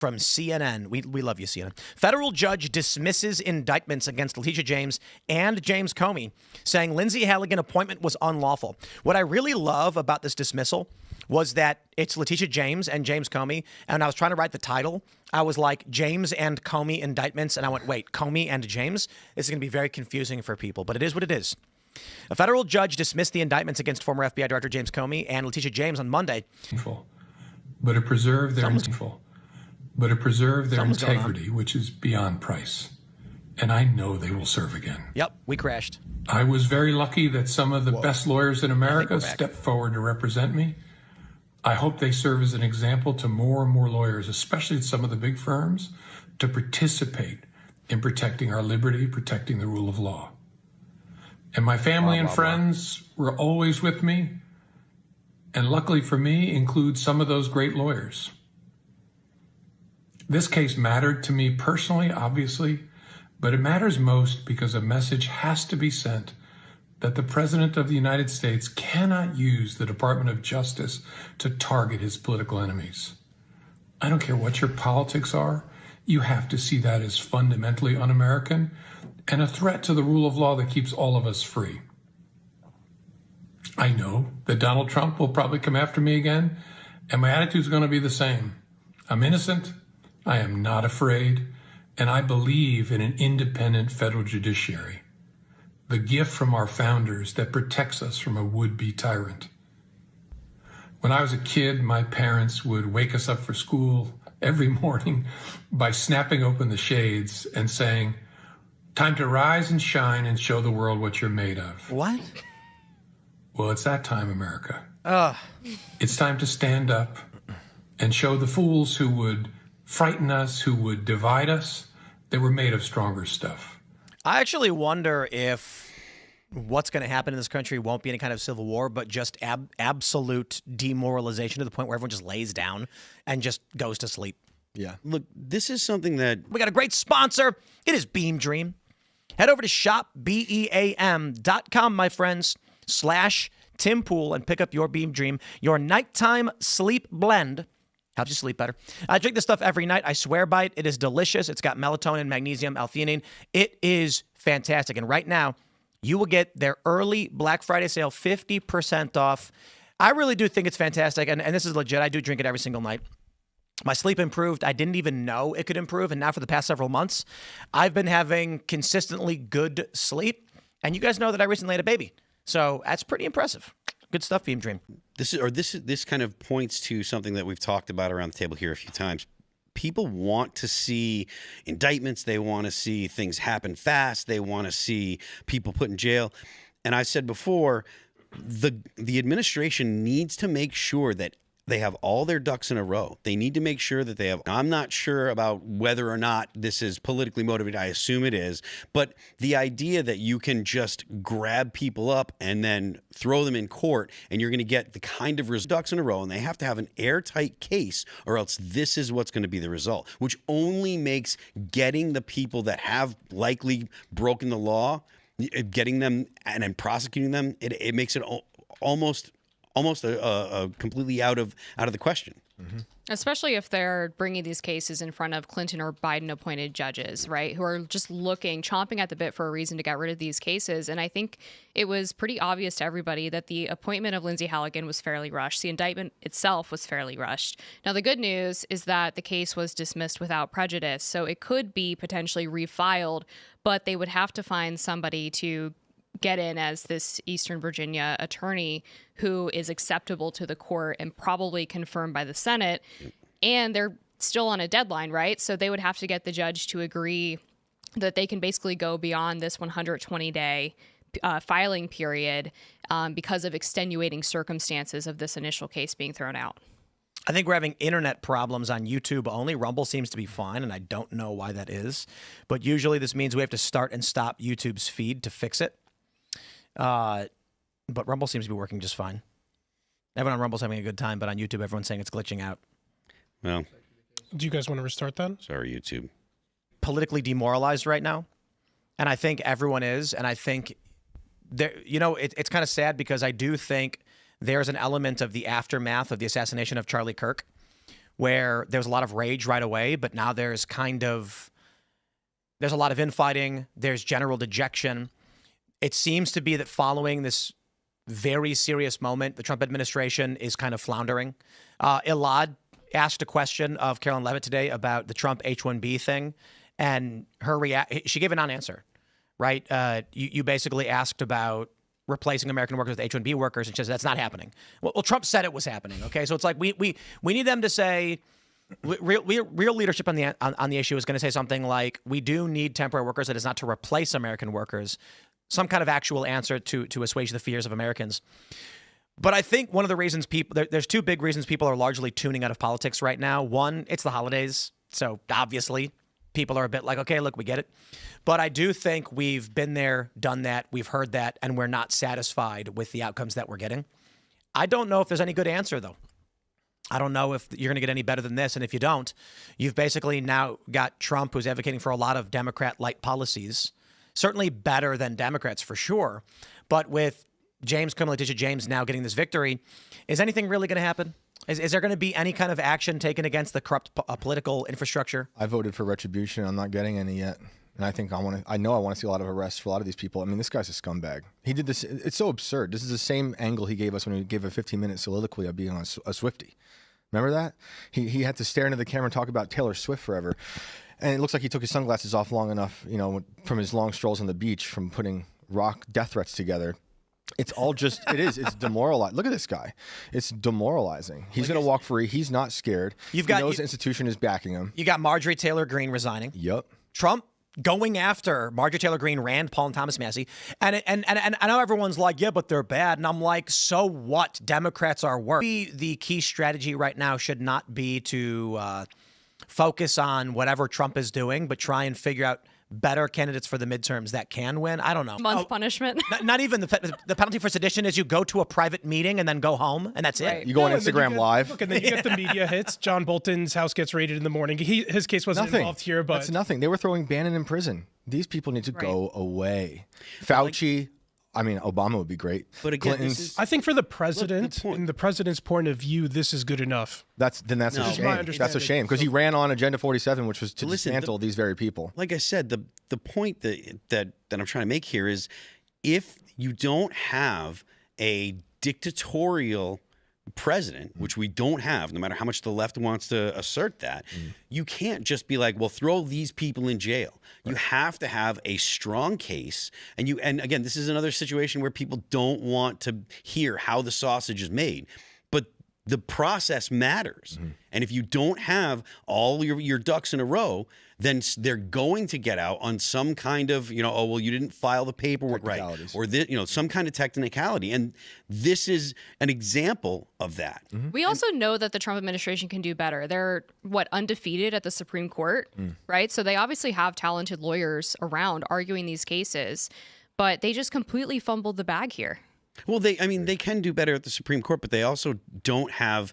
From CNN. We love you, CNN. Federal judge dismisses indictments against Letitia James and James Comey, saying Lindsay Halligan appointment was unlawful. What I really love about this dismissal was that it's Letitia James and James Comey. And I was trying to write the title. I was like, James and Comey indictments. And I went, wait, Comey and James? This is going to be very confusing for people, but it is what it is. A federal judge dismissed the indictments against former FBI Director James Comey and Letitia James on Monday. But it preserved their integrity, which is beyond price. And I know they will serve again. Yep, we crashed. I was very lucky that some of the best lawyers in America stepped forward to represent me. I hope they serve as an example to more and more lawyers, especially at some of the big firms, to participate in protecting our liberty, protecting the rule of law. And my family and friends were always with me, and luckily for me, include some of those great lawyers. This case mattered to me personally, obviously, but it matters most because a message has to be sent that the President of the United States cannot use the Department of Justice to target his political enemies. I don't care what your politics are, you have to see that as fundamentally un-American and a threat to the rule of law that keeps all of us free. I know that Donald Trump will probably come after me again, and my attitude is going to be the same. I'm innocent. I am not afraid, and I believe in an independent federal judiciary, the gift from our founders that protects us from a would-be tyrant. When I was a kid, my parents would wake us up for school every morning by snapping open the shades and saying, "Time to rise and shine and show the world what you're made of." What? Well, it's that time, America. It's time to stand up and show the fools who would frighten us, who would divide us, that we're made of stronger stuff. I actually wonder if what's going to happen in this country won't be any kind of civil war, but just absolute demoralization to the point where everyone just lays down and just goes to sleep. Yeah. Look, this is something that... We got a great sponsor. It is Beam Dream. Head over to shopbeam.com, my friends, /Timpool and pick up your Beam Dream, your nighttime sleep blend. Helps you sleep better. I drink this stuff every night. I swear by it. It is delicious. It's got melatonin, magnesium, L-theanine. It is fantastic. And right now, you will get their early Black Friday sale, 50% off. I really do think it's fantastic. And this is legit. I do drink it every single night. My sleep improved. I didn't even know it could improve. And now for the past several months, I've been having consistently good sleep. And you guys know that I recently had a baby. So that's pretty impressive. Good stuff, Beam Dream. This kind of points to something that we've talked about around the table here a few times. People want to see indictments. They want to see things happen fast. They want to see people put in jail. And I said before, the administration needs to make sure that they have all their ducks in a row. They need to make sure that they have... I'm not sure about whether or not this is politically motivated. I assume it is. But the idea that you can just grab people up and then throw them in court and you're going to get the kind of ducks in a row, and they have to have an airtight case, or else this is what's going to be the result, which only makes getting the people that have likely broken the law, getting them and then prosecuting them, it makes it almost completely out of the question. Mm-hmm. Especially if they're bringing these cases in front of Clinton or Biden appointed judges, right, who are just chomping at the bit for a reason to get rid of these cases. And I think it was pretty obvious to everybody that the appointment of Lindsay Halligan was fairly rushed. The indictment itself was fairly rushed. Now, the good news is that the case was dismissed without prejudice, so it could be potentially refiled, but they would have to find somebody to get in as this Eastern Virginia attorney who is acceptable to the court and probably confirmed by the Senate. And they're still on a deadline, right? So they would have to get the judge to agree that they can basically go beyond this 120-day filing period because of extenuating circumstances of this initial case being thrown out. I think we're having internet problems on YouTube only. Rumble seems to be fine, and I don't know why that is. But usually this means we have to start and stop YouTube's feed to fix it. But Rumble seems to be working just fine. Everyone on Rumble's having a good time, but on YouTube, everyone's saying it's glitching out. Well, do you guys want to restart that? Sorry, YouTube. Politically demoralized right now, and I think everyone is. And I think it's kind of sad because I do think there's an element of the aftermath of the assassination of Charlie Kirk, where there was a lot of rage right away, but now there's a lot of infighting. There's general dejection. It seems to be that following this very serious moment, the Trump administration is kind of floundering. Elad asked a question of Carolyn Levitt today about the Trump H-1B thing, and she gave a non-answer, right? You basically asked about replacing American workers with H-1B workers, and she says that's not happening. Well, Trump said it was happening. Okay, so it's like we need them to say real leadership on the issue is going to say something like we do need temporary workers. It is not to replace American workers. Some kind of actual answer to assuage the fears of Americans. But I think one of the reasons there's two big reasons people are largely tuning out of politics right now. One, it's the holidays, so obviously people are a bit like, okay, look, we get it. But I do think we've been there, done that, we've heard that, and we're not satisfied with the outcomes that we're getting. I don't know if there's any good answer, though. I don't know if you're going to get any better than this. And if you don't, you've basically now got Trump, who's advocating for a lot of Democrat-like policies, certainly better than Democrats for sure. But with Comey, Letitia James now getting this victory, is anything really going to happen? Is there going to be any kind of action taken against the corrupt political infrastructure? I voted for retribution. I'm not getting any yet. And I think I want to see a lot of arrests for a lot of these people. I mean, this guy's a scumbag. He did this. It's so absurd. This is the same angle he gave us when he gave a 15-minute soliloquy of being a Swiftie. Remember that? He had to stare into the camera and talk about Taylor Swift forever. And it looks like he took his sunglasses off long enough, from his long strolls on the beach, from putting rock death threats together. It's all just, it's demoralizing. Look at this guy. It's demoralizing. He's going to walk free. He's not scared. He knows the institution is backing him. You got Marjorie Taylor Greene resigning. Yep. Trump going after Marjorie Taylor Greene, Rand Paul, and Thomas Massie. And I know everyone's like, yeah, but they're bad. And I'm like, so what? Democrats are worse. The key strategy right now should not be to focus on whatever Trump is doing, but try and figure out better candidates for the midterms that can win. I don't know. Punishment. Not even the penalty for sedition is you go to a private meeting and then go home, and that's it. You go on Instagram Live. Look, and then you get the media hits. John Bolton's house gets raided in the morning. His case wasn't involved here, but that's nothing. They were throwing Bannon in prison. These people need to go away. Fauci. Obama would be great. But again, I think for the president, in the president's point of view, this is good enough. That's a shame. That's a shame because he ran on Agenda 47, which was to dismantle these very people. Like I said, the point that I'm trying to make here is if you don't have a dictatorial president, which we don't have, no matter how much the left wants to assert that, you can't just be like, well, throw these people in jail. You have to have a strong case. And again, this is another situation where people don't want to hear how the sausage is made. But the process matters. And if you don't have all your ducks in a row, then they're going to get out on some kind of, oh, well, you didn't file the paperwork right. Or, some kind of technicality. And this is an example of that. We also know that the Trump administration can do better. They're, undefeated at the Supreme Court, right? So they obviously have talented lawyers around arguing these cases, but they just completely fumbled the bag here. Well, they can do better at the Supreme Court, but they also don't have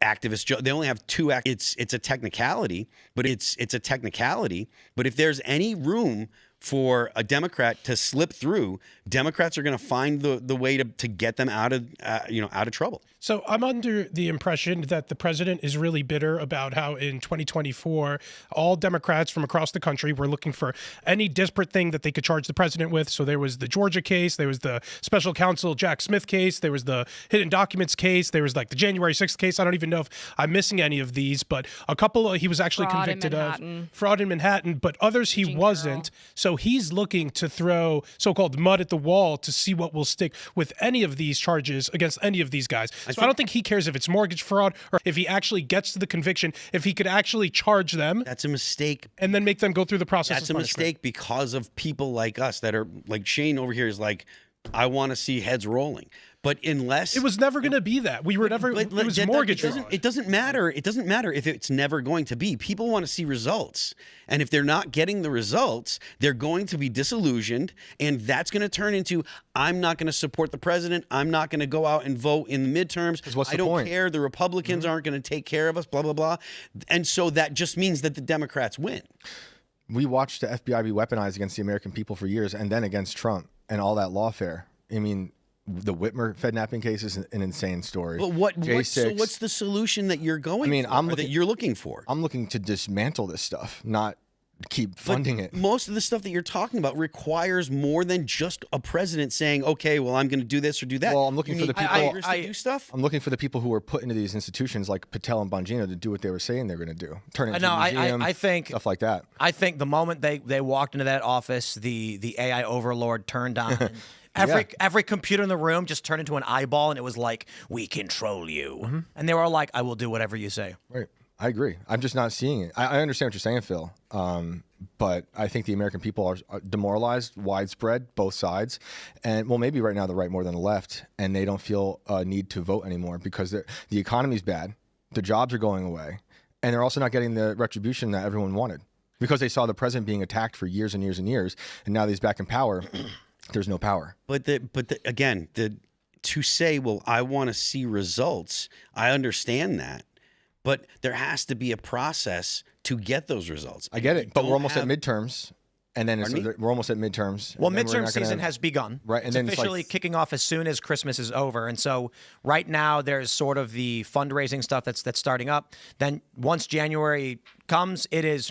activists. They only have two. It's a technicality, but it's a technicality. But if there's any room for a Democrat to slip through, Democrats are going to find the way to get them out of trouble. So I'm under the impression that the president is really bitter about how in 2024, all Democrats from across the country were looking for any disparate thing that they could charge the president with. So there was the Georgia case, there was the special counsel Jack Smith case, there was the hidden documents case, there was like the January 6th case. I don't even know if I'm missing any of these, but a couple he was actually convicted of fraud in Manhattan, but others he wasn't. So he's looking to throw so-called mud at the wall to see what will stick with any of these charges against any of these guys. So I don't think he cares if it's mortgage fraud or if he actually gets to the conviction, if he could actually charge them. That's a mistake. And then make them go through the process. That's a mistake because of people like us that are like Shane over here is like, I want to see heads rolling. But unless it was never going to be that, we were never. It was mortgage fraud. It doesn't matter. It doesn't matter if it's never going to be. People want to see results, and if they're not getting the results, they're going to be disillusioned, and that's going to turn into I'm not going to support the president. I'm not going to go out and vote in the midterms. I don't care. The Republicans aren't going to take care of us. Blah blah blah, and so that just means that the Democrats win. We watched the FBI be weaponized against the American people for years, and then against Trump and all that lawfare. I mean, The Whitmer kidnapping case is an insane story. But so J6 what's the solution that you're going? That you're looking for? I'm looking to dismantle this stuff, not keep funding it. Most of the stuff that you're talking about requires more than just a president saying, "Okay, well, I'm going to do this or do that." Well, I'm looking for the people. To do stuff. I'm looking for the people who were put into these institutions, like Patel and Bongino, to do what they were saying they're going to do. Turn it into a museum. I think stuff like that. I think the moment they walked into that office, the AI overlord turned on. Every computer in the room just turned into an eyeball, and it was like, "We control you," and they were all like, "I will do whatever you say." Right. I agree. I'm just not seeing it. I understand what you're saying, Phil. But I think the American people are demoralized, widespread, both sides. And, well, maybe right now the right more than the left, and they don't feel a need to vote anymore because the economy's bad, the jobs are going away, and they're also not getting the retribution that everyone wanted because they saw the president being attacked for years and years and years, and now that he's back in power, there's no power. Again, to say, well, I want to see results, I understand that. But there has to be a process to get those results. I get it, but we're almost at midterms, and then we're almost at midterms. Well, midterm season has begun. Right, and it's then officially kicking off as soon as Christmas is over, and so right now there's sort of the fundraising stuff that's starting up. Then once January comes, it's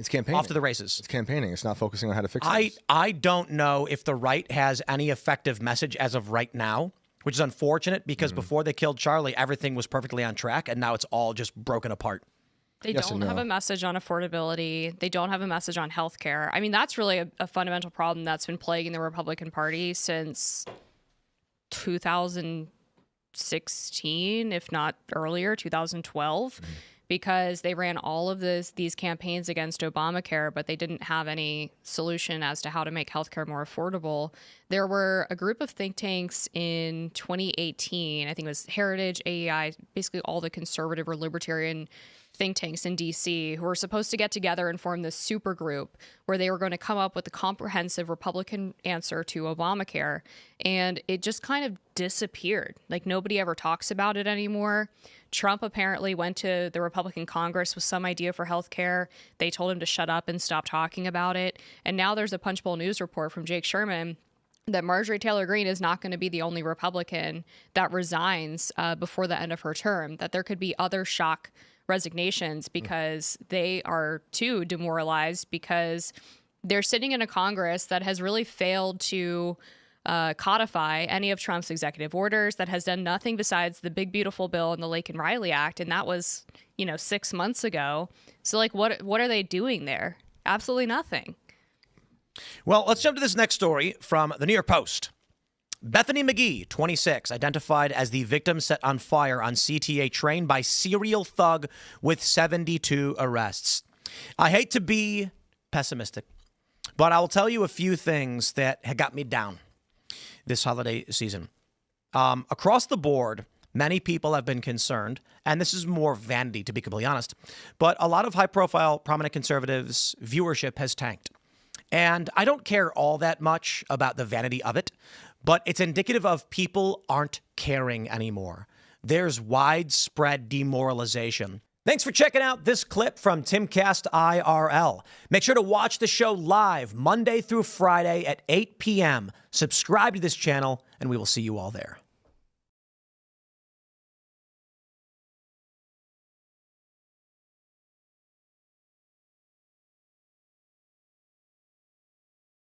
campaigning. Off to the races. It's campaigning. It's not focusing on how to fix things. I don't know if the right has any effective message as of right now, which is unfortunate because before they killed Charlie, everything was perfectly on track, and now it's all just broken apart. They don't have a message on affordability. They don't have a message on healthcare. I mean, that's really a fundamental problem that's been plaguing the Republican Party since 2016, if not earlier, 2012. Because they ran all of these campaigns against Obamacare, but they didn't have any solution as to how to make healthcare more affordable. There were a group of think tanks in 2018, I think it was Heritage, AEI, basically all the conservative or libertarian think tanks in D.C. who were supposed to get together and form this super group where they were going to come up with a comprehensive Republican answer to Obamacare. And it just kind of disappeared. Like nobody ever talks about it anymore. Trump apparently went to the Republican Congress with some idea for health care. They told him to shut up and stop talking about it. And now there's a Punchbowl News report from Jake Sherman that Marjorie Taylor Greene is not going to be the only Republican that resigns before the end of her term, that there could be other shock resignations because they are too demoralized because they're sitting in a Congress that has really failed to codify any of Trump's executive orders, that has done nothing besides the big, beautiful bill and the Lake and Riley Act. And that was, 6 months ago. So like, what are they doing there? Absolutely nothing. Well, let's jump to this next story from the New York Post. Bethany McGee, 26, identified as the victim set on fire on CTA train by serial thug with 72 arrests. I hate to be pessimistic, but I will tell you a few things that had got me down this holiday season. Across the board, many people have been concerned, and this is more vanity, to be completely honest, but a lot of high-profile, prominent conservatives' viewership has tanked. And I don't care all that much about the vanity of it, but it's indicative of people aren't caring anymore. There's widespread demoralization. Thanks for checking out this clip from Timcast IRL. Make sure to watch the show live Monday through Friday at 8 p.m. Subscribe to this channel, and we will see you all there.